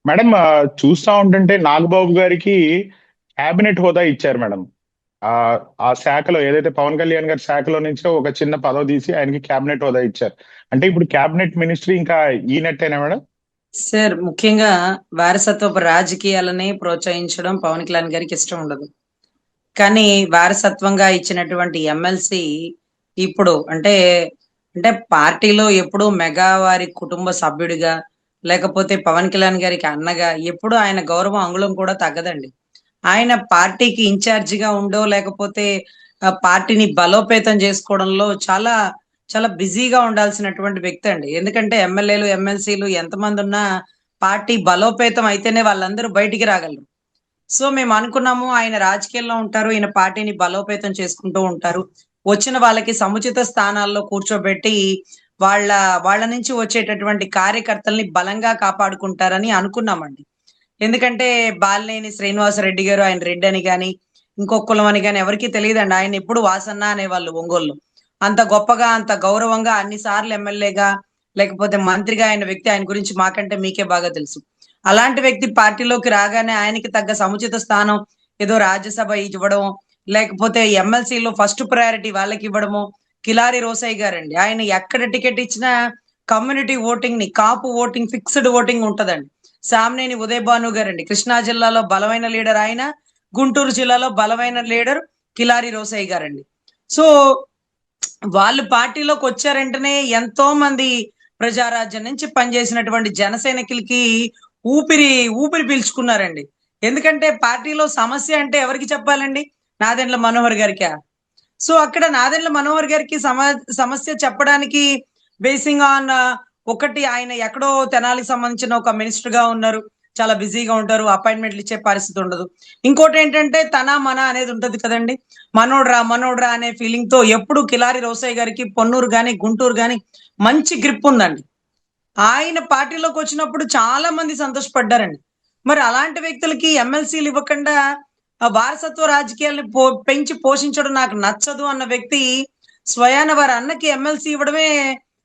Madam, చూస్తా ఉంటుంటే నాగబాబు గారికి క్యాబినెట్ హోదా ఇచ్చారు మేడం. ఆ ఆ శాఖలో ఏదైతే పవన్ కళ్యాణ్ గారి శాఖలో నుంచో ఒక చిన్న పదవి తీసి ఆయనకి క్యాబినెట్ హోదా ఇచ్చారు. అంటే ఇప్పుడు క్యాబినెట్ మినిస్ట్రీ ఇంకా ఈయనట్టేనా మేడం? సార్, ముఖ్యంగా వారసత్వపు రాజకీయాలని ప్రోత్సహించడం పవన్ కళ్యాణ్ గారికి ఇష్టం ఉండదు. కానీ వారసత్వంగా ఇచ్చినటువంటి ఎమ్మెల్సీ ఇప్పుడు అంటే పార్టీలో ఎప్పుడు మెగా వారి కుటుంబ సభ్యుడిగా, లేకపోతే పవన్ కళ్యాణ్ గారికి అన్నగా ఎప్పుడు ఆయన గౌరవం అంగుళం కూడా తగ్గదండి. ఆయన పార్టీకి ఇన్ఛార్జిగా ఉండో లేకపోతే పార్టీని బలోపేతం చేసుకోవడంలో చాలా చాలా బిజీగా ఉండాల్సినటువంటి వ్యక్తి అండి. ఎందుకంటే ఎమ్మెల్యేలు ఎమ్మెల్సీలు ఎంతమంది ఉన్నా పార్టీ బలోపేతం అయితేనే వాళ్ళందరూ బయటికి రాగలరు. సో మేము అనుకున్నాము ఆయన రాజకీయాల్లో ఉంటారు, ఈయన పార్టీని బలోపేతం చేసుకుంటూ ఉంటారు, వచ్చిన వాళ్ళకి సముచిత స్థానాల్లో కూర్చోబెట్టి వాళ్ళ వాళ్ళ నుంచి వచ్చేటటువంటి కార్యకర్తల్ని బలంగా కాపాడుకుంటారని అనుకున్నామండి. ఎందుకంటే బాలినేని శ్రీనివాసరెడ్డి గారు ఆయన రెడ్డి అని గాని, ఇంకో కులం అని గాని ఎవరికీ తెలియదండి. ఆయన ఎప్పుడు వాసన్న అనేవాళ్ళు ఒంగోలులో. అంత గొప్పగా, అంత గౌరవంగా అన్ని సార్లు ఎమ్మెల్యేగా లేకపోతే మంత్రిగా అయిన వ్యక్తి ఆయన గురించి మాకంటే మీకే బాగా తెలుసు. అలాంటి వ్యక్తి పార్టీలోకి రాగానే ఆయనకి తగ్గ సముచిత స్థానం ఏదో రాజ్యసభ ఇవ్వడం, లేకపోతే ఎమ్మెల్సీలో ఫస్ట్ ప్రయారిటీ వాళ్ళకి ఇవ్వడము. కిలారి రోసయ్య గారండి. ఆయన ఎక్కడ టికెట్ ఇచ్చినా కమ్యూనిటీ ఓటింగ్ ని, కాపు ఓటింగ్, ఫిక్స్డ్ ఓటింగ్ ఉంటదండి. సామ్నేని ఉదయభాను గారండి. కృష్ణా జిల్లాలో బలమైన లీడర్ ఆయన, గుంటూరు జిల్లాలో బలమైన లీడర్ కిలారి రోసయ్య గారండి. సో వాళ్ళు పార్టీలోకి వచ్చారంటేనే ఎంతో మంది ప్రజారాజ్యం నుంచి పనిచేసినటువంటి జన సైనికులకి ఊపిరి ఊపిరి పీల్చుకున్నారండి. ఎందుకంటే పార్టీలో సమస్య అంటే ఎవరికి చెప్పాలండి? నాదెండ్ల మనోహర్ గారికా? సో అక్కడ నాదెండ్ల మనోహర్ గారికి సమస్య చెప్పడానికి బేసింగ్ ఆన్ ఒకటి, ఆయన ఎక్కడో తెనాలికి సంబంధించిన ఒక మినిస్టర్ గా ఉన్నారు, చాలా బిజీగా ఉంటారు, అపాయింట్మెంట్లు ఇచ్చే పరిస్థితి ఉండదు. ఇంకోటి ఏంటంటే తన మన అనేది ఉంటది కదండి. మనోడ్రా మనోడ్రా అనే ఫీలింగ్ తో ఎప్పుడు కిలారి రోసయ్య గారికి పొన్నూరు గాని గుంటూరు గాని మంచి గ్రిప్ ఉందండి. ఆయన పార్టీలోకి వచ్చినప్పుడు చాలా మంది సంతోషపడ్డారండి. మరి అలాంటి వ్యక్తులకి ఎమ్మెల్సీలు ఇవ్వకుండా వారసత్వ రాజకీయాల్ని పెంచి పోషించడం నాకు నచ్చదు అన్న వ్యక్తి స్వయాన వారి అన్నకి ఎమ్మెల్సీ ఇవ్వడమే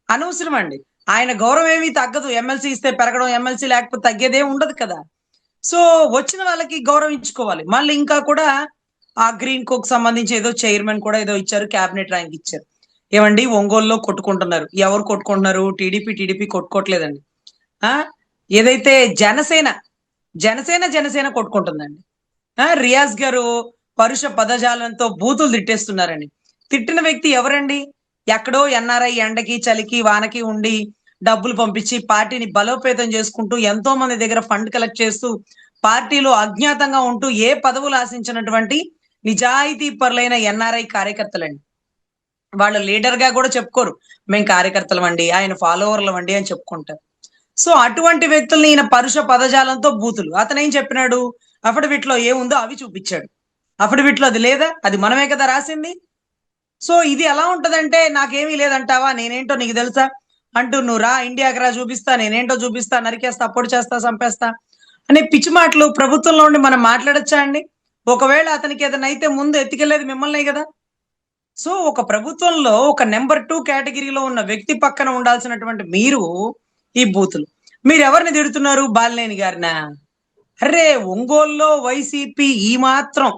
అనవసరం అండి. ఆయన గౌరవం ఏమీ తగ్గదు. ఎమ్మెల్సీ ఇస్తే పెరగడం, ఎమ్మెల్సీ లేకపోతే తగ్గేదే ఉండదు కదా. సో వచ్చిన వాళ్ళకి గౌరవించుకోవాలి. మళ్ళీ ఇంకా కూడా ఆ గ్రీన్ కోక్ సంబంధించి ఏదో చైర్మన్ కూడా ఏదో ఇచ్చారు, క్యాబినెట్ ర్యాంక్ ఇచ్చారు. ఏమండి, ఒంగోలులో కొట్టుకుంటున్నారు. ఎవరు కొట్టుకుంటున్నారు? టీడీపీ కొట్టుకోవట్లేదండి. ఆ ఏదైతే జనసేన జనసేన కొట్టుకుంటుందండి. రియాజ్ గారు పరుష పదజాలంతో బూతులు తిట్టేస్తున్నారండి. తిట్టిన వ్యక్తి ఎవరండి? ఎక్కడో ఎన్ఆర్ఐ ఎండకి చలికి వానకి ఉండి డబ్బులు పంపించి పార్టీని బలోపేతం చేసుకుంటూ ఎంతో మంది దగ్గర ఫండ్ కలెక్ట్ చేస్తూ పార్టీలో అజ్ఞాతంగా ఉంటూ ఏ పదవులు ఆశించినటువంటి నిజాయితీ పరులైన ఎన్ఆర్ఐ కార్యకర్తలండి. వాళ్ళు లీడర్ గా కూడా చెప్పుకోరు, మేము కార్యకర్తలం అండి, ఆయన ఫాలోవర్లం అండి అని చెప్పుకుంటారు. సో అటువంటి వ్యక్తుల్ని ఈయన పరుష పదజాలంతో బూతులు. అతను ఏం చెప్పినాడు? అఫిడవిట్ లో ఏముందో అవి చూపించాడు. అఫిడవిట్ లో అది లేదా? అది మనమే కదా రాసింది. సో ఇది ఎలా ఉంటదంటే, నాకేమీ లేదంటావా, నేనేంటో నీకు తెలుసా అంటూ, నువ్వు రా ఇండియాకి రా, చూపిస్తా, నేనేంటో చూపిస్తా, నరికేస్తా, పొడి చేస్తా, చంపేస్తా అనే పిచ్చి మాటలు ప్రభుత్వంలో ఉండి మనం మాట్లాడొచ్చా అండి? ఒకవేళ అతనికి ఏదైనా అయితే ముందు ఎత్తుకెళ్లేది మిమ్మల్నే కదా. సో ఒక ప్రభుత్వంలో ఒక నెంబర్ 2 కేటగిరీలో ఉన్న వ్యక్తి పక్కన ఉండాల్సినటువంటి మీరు ఈ బూతులు. మీరు ఎవరిని తిడుతున్నారు? బాలినేని గారినా? అరే, ఒంగోలులో వైసీపీ ఈ మాత్రం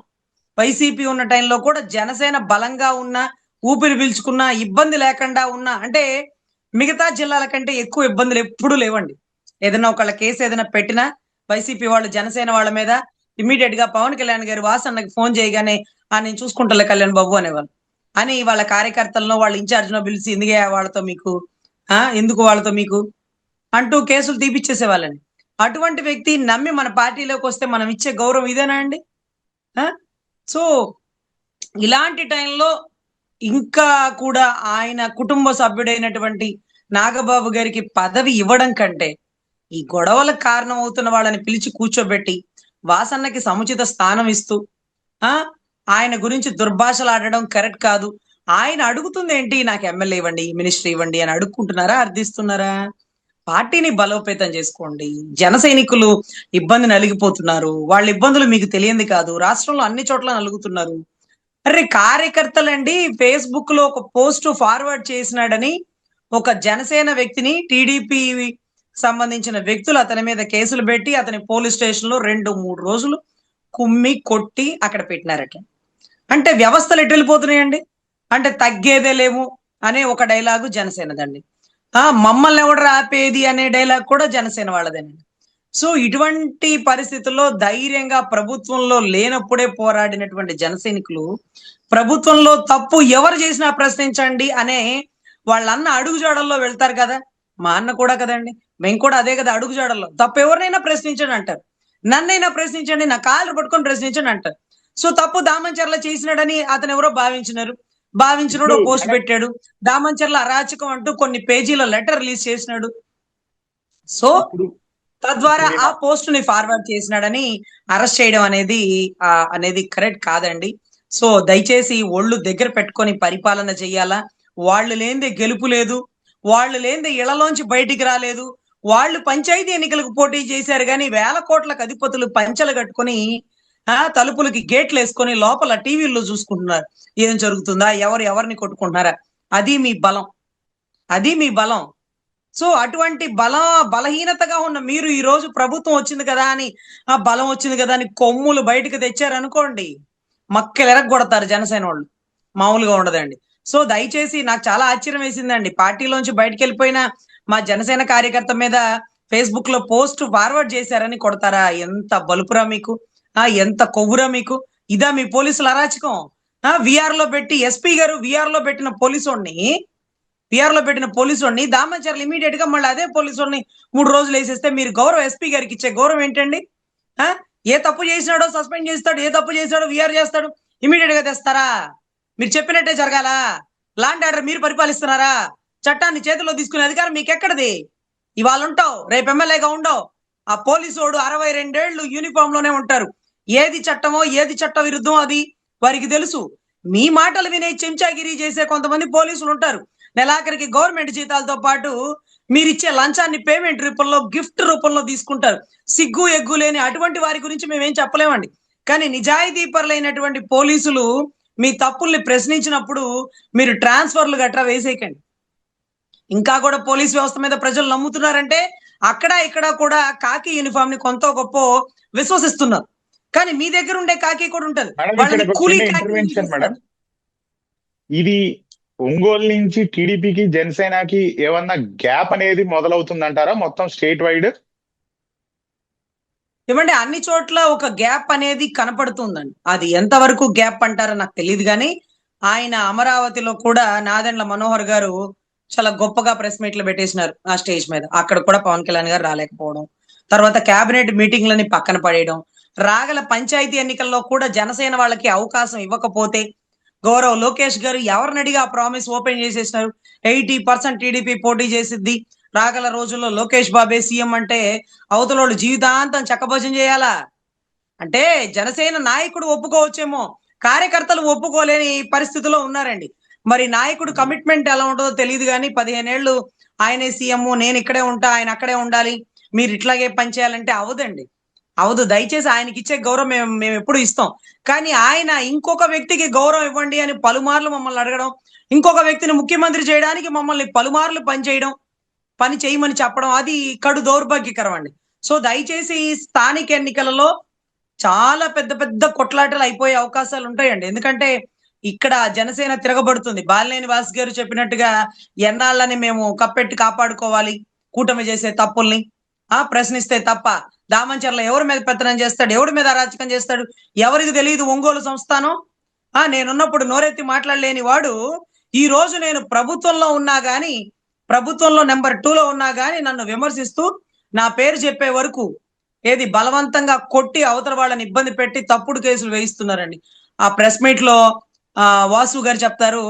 వైసీపీ ఉన్న టైంలో కూడా జనసేన బలంగా ఉన్న, ఊపిరి పీల్చుకున్న, ఇబ్బంది లేకుండా ఉన్న, అంటే మిగతా జిల్లాల కంటే ఎక్కువ ఇబ్బందులు ఎప్పుడూ లేవండి. ఏదైనా ఒకళ్ళ కేసు ఏదైనా పెట్టినా వైసీపీ వాళ్ళు జనసేన వాళ్ళ మీద ఇమీడియట్ గా పవన్ కళ్యాణ్ గారు వాసన్నకి ఫోన్ చేయగానే నేను చూసుకుంటలే కళ్యాణ్ బాబు అనేవాళ్ళు. అని వాళ్ళ కార్యకర్తలను వాళ్ళ ఇన్ఛార్జ్ నో పిలిచి, ఎందుకు వాళ్ళతో మీకు అంటూ కేసులు తీపిచ్చేసేవాళ్ళని. అటువంటి వ్యక్తి నమ్మి మన పార్టీలోకి వస్తే మనం ఇచ్చే గౌరవం ఇదేనా అండి? ఆ సో ఇలాంటి టైంలో ఇంకా కూడా ఆయన కుటుంబ సభ్యుడైనటువంటి నాగబాబు గారికి పదవి ఇవ్వడం కంటే ఈ గొడవలకు కారణం అవుతున్న వాళ్ళని పిలిచి కూర్చోబెట్టి వాసన్నకి సముచిత స్థానం ఇస్తూ ఆ ఆయన గురించి దుర్భాషలాడడం కరెక్ట్ కాదు. ఆయన అడుగుతుంది ఏంటి? నాకు ఎమ్మెల్యే ఇవ్వండి, మినిస్టర్ ఇవ్వండి అని అడుక్కుంటున్నారా, అర్థిస్తున్నారా? పార్టీని బలోపేతం చేసుకోండి. జన సైనికులు ఇబ్బంది నలిగిపోతున్నారు. వాళ్ళ ఇబ్బందులు మీకు తెలియంది కాదు. రాష్ట్రంలో అన్ని చోట్ల నలుగుతున్నారు. అరే, కార్యకర్తలండి ఫేస్బుక్ లో ఒక పోస్ట్ ఫార్వర్డ్ చేసినాడని ఒక జనసేన వ్యక్తిని టీడీపీ సంబంధించిన వ్యక్తులు అతని మీద కేసులు పెట్టి అతని పోలీస్ స్టేషన్ లో 2-3 రోజులు కుమ్మి కొట్టి అక్కడ పెట్టినారట. అంటే వ్యవస్థలు ఎటు వెళ్ళిపోతున్నాయండి? అంటే తగ్గేదే లేము అనే ఒక డైలాగు జనసేనదండి. మమ్మల్ని ఎవడు ఆపేది అనే డైలాగ్ కూడా జనసేన వాళ్ళదేనండి. సో ఇటువంటి పరిస్థితుల్లో ధైర్యంగా ప్రభుత్వంలో లేనప్పుడే పోరాడినటువంటి జనసైనికులు ప్రభుత్వంలో తప్పు ఎవరు చేసినా ప్రశ్నించండి అనే వాళ్ళన్న అడుగుజాడల్లో వెళ్తారు కదా. మా అన్న కూడా కదండి, మేము కూడా అదే కదా అడుగుజాడల్లో. తప్పు ఎవరినైనా ప్రశ్నించండి అంటారు, నన్నైనా ప్రశ్నించండి, నా కాళ్ళు పట్టుకొని ప్రశ్నించండి అంటారు. సో తప్పు దామంచర్ల చేసినాడని అతను ఎవరో భావించినోడు ఇప్పుడు పోస్ట్ మేడం పెట్టాడు. దామంచర్ల అరాచకం అంటూ కొన్ని పేజీల లెటర్ రిలీజ్ చేసినాడు. సో ఇప్పుడు తద్వారా ఇప్పుడు ఆ పోస్ట్ ని ఫార్వర్డ్ చేసినాడని అరెస్ట్ చేయడం అనేది కరెక్ట్ కాదండి. సో దయచేసి ఒళ్ళు దగ్గర పెట్టుకొని పరిపాలన చెయ్యాలా. వాళ్ళు లేనిదే గెలుపు లేదు, వాళ్ళు లేనిదే ఇళ్లలోంచి బయటికి రాలేదు. వాళ్ళు పంచాయతీ ఎన్నికలకు పోటీ చేశారు కానీ వేల కోట్లకు అధిపతులు పంచలు కట్టుకొని తలుపులకి గేట్లు వేసుకొని లోపల టీవీల్లో చూసుకుంటున్నారు ఏం జరుగుతుందా, ఎవరు ఎవరిని కొట్టుకుంటున్నారా. అది మీ బలం, అది మీ బలం. సో అటువంటి బలహీనతగా ఉన్న మీరు ఈ రోజు ప్రభుత్వం వచ్చింది కదా అని, ఆ బలం వచ్చింది కదా అని కొమ్ములు బయటకు తెచ్చారనుకోండి, మక్కలు ఎరగొడతారు జనసేన వాళ్ళు. మామూలుగా ఉండదండి. సో దయచేసి నాకు చాలా ఆశ్చర్యం వేసిందండి, పార్టీలోంచి బయటకు వెళ్ళిపోయిన మా జనసేన కార్యకర్త మీద ఫేస్బుక్ లో పోస్ట్ ఫార్వర్డ్ చేశారని కొడతారా? ఎంత బలుపురా మీకు, ఎంత కొవ్వురా మీకు. ఇదా మీ పోలీసుల అరాచకం? విఆర్ లో పెట్టి ఎస్పీ గారు విఆర్ లో పెట్టిన పోలీసుని దామచర్లు ఇమీడియట్ గా మళ్ళీ అదే పోలీసుని 3 రోజులు వేసేస్తే మీరు గౌరవం ఎస్పీ గారికి ఇచ్చే గౌరవం ఏంటండి? ఏ తప్పు చేసినాడో సస్పెండ్ చేస్తాడు, ఏ తప్పు చేసినాడో విఆర్ చేస్తాడు, ఇమీడియట్ గా తెస్తారా? మీరు చెప్పినట్టే జరగాలా? లాండ్ ఆర్డర్ మీరు పరిపాలిస్తున్నారా? చట్టాన్ని చేతిలో తీసుకునే అధికారం మీకు ఎక్కడది? ఇవాళ ఉంటావు, రేపు ఎమ్మెల్యేగా ఉండవు. ఆ పోలీసోడు 62 ఏళ్ళు యూనిఫామ్ లోనే ఉంటారు. ఏది చట్టమో ఏది చట్ట విరుద్ధమో అది వారికి తెలుసు. మీ మాటలు వినే చెంచాగిరి చేసే కొంతమంది పోలీసులు ఉంటారు. నెలాఖరికి గవర్నమెంట్ జీతాలతో పాటు మీరిచ్చే లంచాన్ని పేమెంట్ రూపంలో, గిఫ్ట్ రూపంలో తీసుకుంటారు. సిగ్గు ఎగ్గు లేని అటువంటి వారి గురించి మేమేం చెప్పలేమండి. కానీ నిజాయితీ పరులైనటువంటి పోలీసులు మీ తప్పుల్ని ప్రశ్నించినప్పుడు మీరు ట్రాన్స్ఫర్లు గట్రా వేసేయకండి. ఇంకా కూడా పోలీస్ వ్యవస్థ మీద ప్రజలు నమ్ముతున్నారంటే అక్కడ ఇక్కడ కూడా కాకి యూనిఫామ్ ని కొంత గొప్ప విశ్వసిస్తున్నారు. కానీ మీ దగ్గర ఉండే కాకి కూడా ఉంటది, మేడం ఇక్కడ వాళ్ళని ఒక కూలీ చిన్న కాకి ఇంటర్వెన్షన్ మేడం. చేస్తారు. ఇది ఒంగోలు నుంచి టీడీపీకి జనసేనకి ఏమన్నా గ్యాప్ అనేది మొదలవుతుందంటారా మొత్తం స్టేట్ వైడ్? ఏమంటే అన్ని చోట్ల ఒక గ్యాప్ అనేది కనపడుతుందండి. అది ఎంతవరకు గ్యాప్ అంటారో నాకు తెలియదు కానీ ఆయన అమరావతిలో కూడా నాదెండ్ల మనోహర్ గారు చాలా గొప్పగా ప్రెస్ మీట్లు పెట్టేసినారు ఆ స్టేజ్ మీద. అక్కడ కూడా పవన్ కళ్యాణ్ గారు రాలేకపోవడం, తర్వాత కేబినెట్ మీటింగ్లని పక్కన పడేయడం, రాగల పంచాయతీ ఎన్నికల్లో కూడా జనసేన వాళ్ళకి అవకాశం ఇవ్వకపోతే గౌరవ్ లోకేష్ గారు ఎవరిని అడిగి ఆ ప్రామిస్ ఓపెన్ చేసేసినారు. 80% టీడీపీ పోటీ చేసిద్ది, రాగల రోజుల్లో లోకేష్ బాబే సీఎం అంటే అవతలోళ్ళు జీవితాంతం చక్కభోజనం చేయాలా? అంటే జనసేన నాయకుడు ఒప్పుకోవచ్చేమో, కార్యకర్తలు ఒప్పుకోలేని పరిస్థితిలో ఉన్నారండి. మరి నాయకుడు కమిట్మెంట్ ఎలా ఉంటుందో తెలియదు కానీ 15 ఏళ్ళు ఆయనే సీఎం, నేను ఇక్కడే ఉంటా, ఆయన అక్కడే ఉండాలి, మీరు ఇట్లాగే పనిచేయాలంటే అవదండి, అవదు. దయచేసి ఆయనకి ఇచ్చే గౌరవం మేము ఎప్పుడు ఇస్తాం. కానీ ఆయన ఇంకొక వ్యక్తికి గౌరవం ఇవ్వండి అని పలుమార్లు మమ్మల్ని అడగడం, ఇంకొక వ్యక్తిని ముఖ్యమంత్రి చేయడానికి మమ్మల్ని పలుమార్లు పని చేయమని చెప్పడం, అది కడు దౌర్భాగ్యకరం అండి. సో దయచేసి స్థానిక ఎన్నికలలో చాలా పెద్ద పెద్ద కొట్లాటలు అయిపోయే అవకాశాలు ఉంటాయండి. ఎందుకంటే ఇక్కడ జనసేన తిరగబడుతుంది. బాలినేని వాసు గారు చెప్పినట్టుగా ఎన్నాళ్ళని మేము కప్పెట్టి కాపాడుకోవాలి కూటమి చేసే తప్పుల్ని? ప్రశ్నిస్తే తప్ప దామంచర్ల ఎవరి మీద పెత్తనం చేస్తాడు, ఎవరి మీద అరాచకం చేస్తాడు ఎవరికి తెలియదు. ఒంగోలు సంస్థానం నేనున్నప్పుడు నోరెత్తి మాట్లాడలేని వాడు ఈ రోజు నేను ప్రభుత్వంలో ఉన్నా గాని, ప్రభుత్వంలో నెంబర్ 2లో ఉన్నా గాని నన్ను విమర్శిస్తూ నా పేరు చెప్పే వరకు ఏది బలవంతంగా కొట్టి అవతల వాళ్ళని ఇబ్బంది పెట్టి తప్పుడు కేసులు వేయిస్తున్నారండి. ఆ ప్రెస్ మీట్ లో వాసు గారు చెప్తారు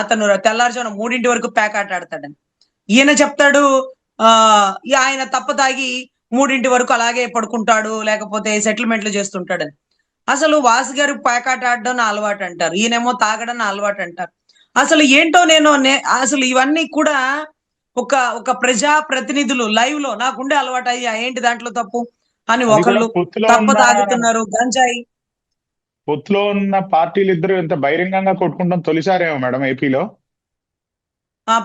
అతను తెల్లారుజామున 3 వరకు ప్యాకాట్ ఆడతాడని. ఈయన చెప్తాడు ఆయన తప్ప తాగి 3 వరకు అలాగే పడుకుంటాడు, లేకపోతే సెటిల్మెంట్లు చేస్తుంటాడని. అసలు వాసు గారు ప్యాకాట్ ఆడడం నా అలవాటు అంటారు, ఈయనేమో తాగడం నా అలవాటు అంటారు. అసలు ఏంటో అసలు ఇవన్నీ కూడా ఒక ప్రజా ప్రతినిధులు లైవ్ లో నాకుండే అలవాటు అయ్యా ఏంటి దాంట్లో తప్పు అని అది కూడా ఒకళ్ళు తప్ప తాగుతున్నారు గంజాయి. పొత్తులో ఉన్న పార్టీలు ఇద్దరు ఎంత బహిరంగంగా కొట్టుకుంటాం తొలిసారేమో మేడం ఏపీలో.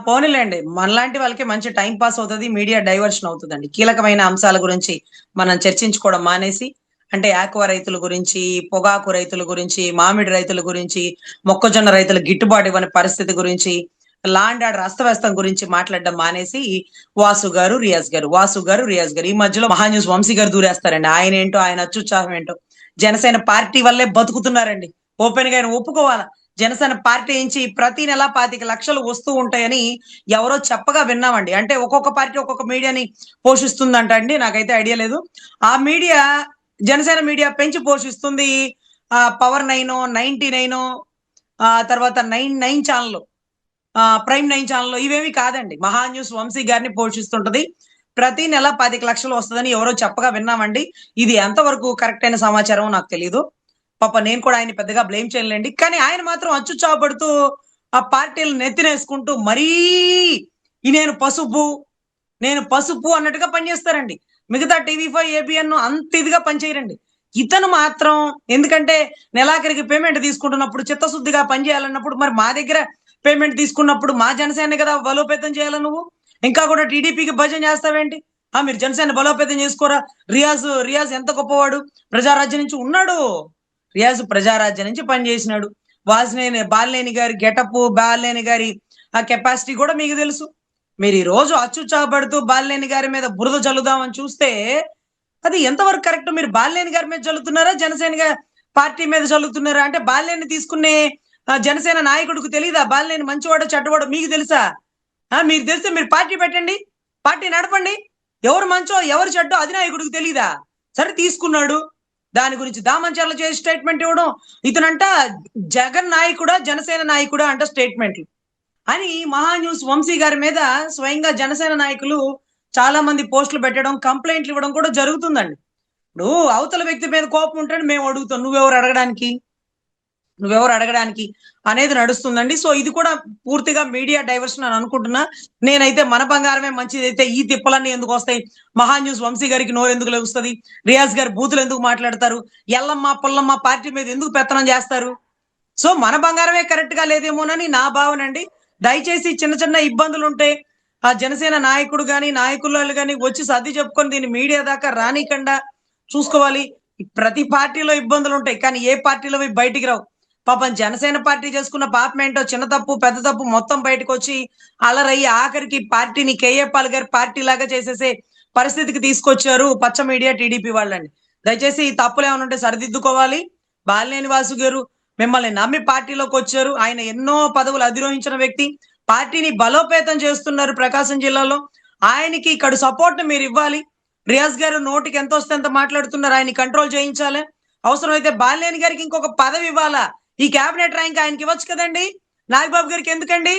పోనీలేండి. మనలాంటి వాళ్ళకి మంచి టైం పాస్ అవుతది. మీడియా డైవర్షన్ అవుతదండి. కీలకమైన అంశాల గురించి మనం చర్చించుకోవడం మానేసి, అంటే ఆక్వా రైతుల గురించి, పొగాకు రైతుల గురించి, మామిడి రైతుల గురించి, మొక్కజొన్న రైతుల గిట్టుబాటు ఇవ్వని పరిస్థితి గురించి, లా అండ్ ఆర్డర్ అస్తవ్యస్తం గురించి మాట్లాడడం మానేసి, వాసు గారు, రియాజ్ గారు, వాసు గారు, రియాజ్ గారు. ఈ మధ్యలో మహాన్యూస్ వంశీ గారు దూరేస్తారండి. ఆయనేంటో, ఆయన అత్యుత్సాహం ఏంటో. జనసేన పార్టీ వల్లే బతుకుతున్నారండి. ఓపెన్ గా ఆయన ఒప్పుకోవాలా. జనసేన పార్టీ నుంచి ప్రతి నెల 25,00,000 వస్తూ ఉంటాయని ఎవరో చెప్పగా విన్నామండి. అంటే ఒక్కొక్క పార్టీ ఒక్కొక్క మీడియాని పోషిస్తుందంట అండి. నాకైతే ఐడియా లేదు. ఆ మీడియా జనసేన మీడియా పెంచి పోషిస్తుంది. పవర్ 9, 99, తర్వాత 9 ఛానల్, ప్రైమ్ 9 ఛానల్ ఇవేమి కాదండి. మహా న్యూస్ వంశీ గారిని పోషిస్తుంటది. ప్రతి నెల 25,00,000 వస్తుందని ఎవరో చెప్పగా విన్నామండి. ఇది ఎంతవరకు కరెక్ట్ అయిన సమాచారం నాకు తెలియదు. పాప నేను కూడా ఆయన పెద్దగా బ్లేమ్ చేయలేండి. కానీ ఆయన మాత్రం అచ్చుచావబడుతూ ఆ పార్టీలు నెత్తినేసుకుంటూ మరీ నేను పసుపు, నేను పసుపు అన్నట్టుగా పనిచేస్తారండి. మిగతా టీవీ5, ఏబిఎన్ అంత ఇదిగా పనిచేయరండి. ఇతను మాత్రం ఎందుకంటే నెలాఖరికి పేమెంట్ తీసుకుంటున్నప్పుడు చిత్తశుద్ధిగా పనిచేయాలన్నప్పుడు మరి మా దగ్గర పేమెంట్ తీసుకున్నప్పుడు మా జనసేన కదా బలోపేతం చేయాల నువ్వు. ఇంకా కూడా టీడీపీకి భజన చేస్తావేంటి? మీరు జనసేన బలోపేతం చేసుకోరా? రియాజ్ ఎంత గొప్పవాడు, ప్రజారాజ్యం నుంచి ఉన్నాడు. రియాజ్ ప్రజారాజ్యం నుంచి పనిచేసినాడు. బాలినేని గారి గెటప్, బాలినేని గారి ఆ కెపాసిటీ కూడా మీకు తెలుసు. మీరు ఈ రోజు అచ్చుచాపడుతూ బాలినేని గారి మీద బురద చల్లుదామని చూస్తే అది ఎంతవరకు కరెక్ట్? మీరు బాలినేని గారి మీద చల్లుతున్నారా, జనసేన పార్టీ మీద చల్లుతున్నారా? అంటే బాలినేని తీసుకునే జనసేన నాయకుడికి తెలియదా బాలినేని మంచివాడో చెడ్డవాడో? మీకు తెలుసా? మీకు తెలిస్తే మీరు పార్టీ పెట్టండి, పార్టీ నడపండి. ఎవరు మంచో ఎవరు చెడ్డో అధినాయకుడికి తెలియదా? సరే తీసుకున్నాడు, దాని గురించి దామంచర్ల చేసి స్టేట్మెంట్ ఇవ్వడం. ఇతనంట జగన్ నాయకుడా జనసేన నాయకుడా అంట స్టేట్మెంట్లు అని మహా న్యూస్ వంశీ గారి మీద స్వయంగా జనసేన నాయకులు చాలా మంది పోస్టులు పెట్టడం, కంప్లైంట్లు ఇవ్వడం కూడా జరుగుతుందండి. ఇప్పుడు అవతల వ్యక్తి మీద కోపం ఉంటే మేము అడుగుతాం, నువ్వెవరు అడగడానికి అనేది నడుస్తుందండి. సో ఇది కూడా పూర్తిగా మీడియా డైవర్షన్ అని అనుకుంటున్నా. నేనైతే మన బంగారమే మంచిదైతే ఈ తిప్పలన్నీ ఎందుకు వస్తాయి? మహా న్యూస్ వంశీ గారికి నోరు ఎందుకు లెగుస్తుంది? రియాజ్ గారు బూతులు ఎందుకు మాట్లాడతారు? ఎల్లమ్మ పుల్లమ్మ పార్టీ మీద ఎందుకు పెత్తనం చేస్తారు? సో మన బంగారమే కరెక్ట్ గా లేదేమోనని నా భావన అండి. దయచేసి చిన్న చిన్న ఇబ్బందులు ఉంటే ఆ జనసేన నాయకుడు గాని నాయకులు గాని వచ్చి సర్ది చెప్పుకొని దీన్ని మీడియా దాకా రానికుండా చూసుకోవాలి. ప్రతి పార్టీలో ఇబ్బందులు ఉంటాయి, కానీ ఏ పార్టీలో బయటికి రావు. పాపం జనసేన పార్టీ చేసుకున్న పాపం ఏంటో, చిన్న తప్పు పెద్ద తప్పు మొత్తం బయటకు వచ్చి అలరయ్యి ఆఖరికి పార్టీని కేఏ పాల్ గారి పార్టీ లాగా చేసేసే పరిస్థితికి తీసుకొచ్చారు పచ్చ మీడియా టీడీపీ వాళ్ళని. దయచేసి ఈ తప్పులు ఏమైనా ఉంటే సరిదిద్దుకోవాలి. బాలినేని వాసు గారు మిమ్మల్ని నమ్మి పార్టీలోకి వచ్చారు. ఆయన ఎన్నో పదవులు అధిరోహించిన వ్యక్తి. పార్టీని బలోపేతం చేస్తున్నారు ప్రకాశం జిల్లాలో. ఆయనకి ఇక్కడ సపోర్ట్ మీరు ఇవ్వాలి. రియాజ్ గారు నోటికి ఎంత వస్తే ఎంత మాట్లాడుతున్నారు, ఆయన్ని కంట్రోల్ చేయించాలి. అవసరమైతే బాలినేని గారికి ఇంకొక పదవి ఇవ్వాలా. ఈ క్యాబినెట్ ర్యాంక్ ఆయనకి ఇవ్వచ్చు కదండి. నాగబాబు గారికి ఎందుకండి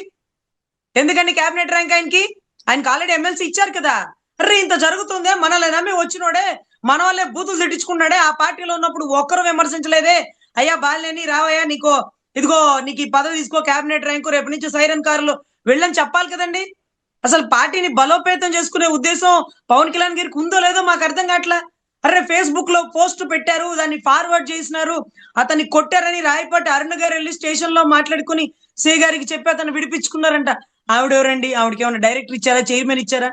క్యాబినెట్ ర్యాంక్ ఆయనకి ఆల్రెడీ ఎమ్మెల్సీ ఇచ్చారు కదా. అర్రే ఇంత జరుగుతుందే, మనల్ని నమ్మి వచ్చినోడే మన వాళ్ళే బూతులు తిట్టించుకున్నాడే, ఆ పార్టీలో ఉన్నప్పుడు ఒక్కరు విమర్శించలేదే. అయ్యా బాలినేని రావయ్యా, ఇదిగో నీకు ఈ పదవి తీసుకో, క్యాబినెట్ ర్యాంకు, రేపు నుంచి సైరన్ కారులో వెళ్ళని చెప్పాలి కదండి. అసలు పార్టీని బలోపేతం చేసుకునే ఉద్దేశం పవన్ కళ్యాణ్ గారికి ఉందో లేదో మాకు అర్థం కావట్లా. అరే ఫేస్బుక్ లో పోస్ట్ పెట్టారు, దాన్ని ఫార్వర్డ్ చేసినారు, అతన్ని కొట్టారని రాయపాటి అరుణ్ గారు వెళ్ళి స్టేషన్ లో మాట్లాడుకుని సి గారికి చెప్పి అతను విడిపించుకున్నారంట. ఆవిడ ఎవరండి? ఆవిడకి ఏమైనా డైరెక్టర్ ఇచ్చారా, చైర్మన్ ఇచ్చారా?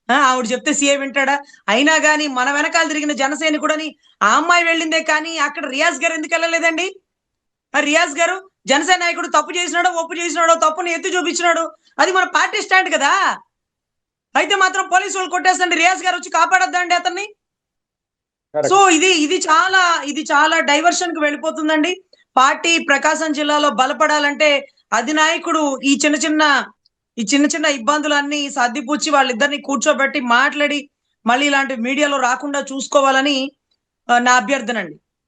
ఆవిడ చెప్తే సీఏ వింటాడా? అయినా కానీ మన వెనకాల తిరిగిన జనసైనికుడని ఆ అమ్మాయి వెళ్ళిందే, కానీ అక్కడ రియాజ్ గారు ఎందుకు వెళ్ళలేదండి? రియాజ్ గారు జనసేన నాయకుడు తప్పు చేసినాడో ఒప్పు చేసినాడో తప్పుని ఎత్తి చూపించినాడు, అది మన పార్టీ స్టాండ్ కదా. అయితే మాత్రం పోలీసు వాళ్ళు కొట్టేస్తండి, రియాజ్ గారు వచ్చి కాపాడొద్దండి అతన్ని. సో ఇది చాలా డైవర్షన్ కి వెళ్ళిపోతుందండి. పార్టీ ప్రకాశం జిల్లాలో బలపడాలంటే అధినాయకుడు ఈ చిన్న చిన్న ఇబ్బందులన్నీ సర్దిపుచ్చి వాళ్ళిద్దరిని కూర్చోబెట్టి మాట్లాడి మళ్ళీ ఇలాంటి మీడియాలో రాకుండా చూసుకోవాలని నా అభ్యర్థన అండి.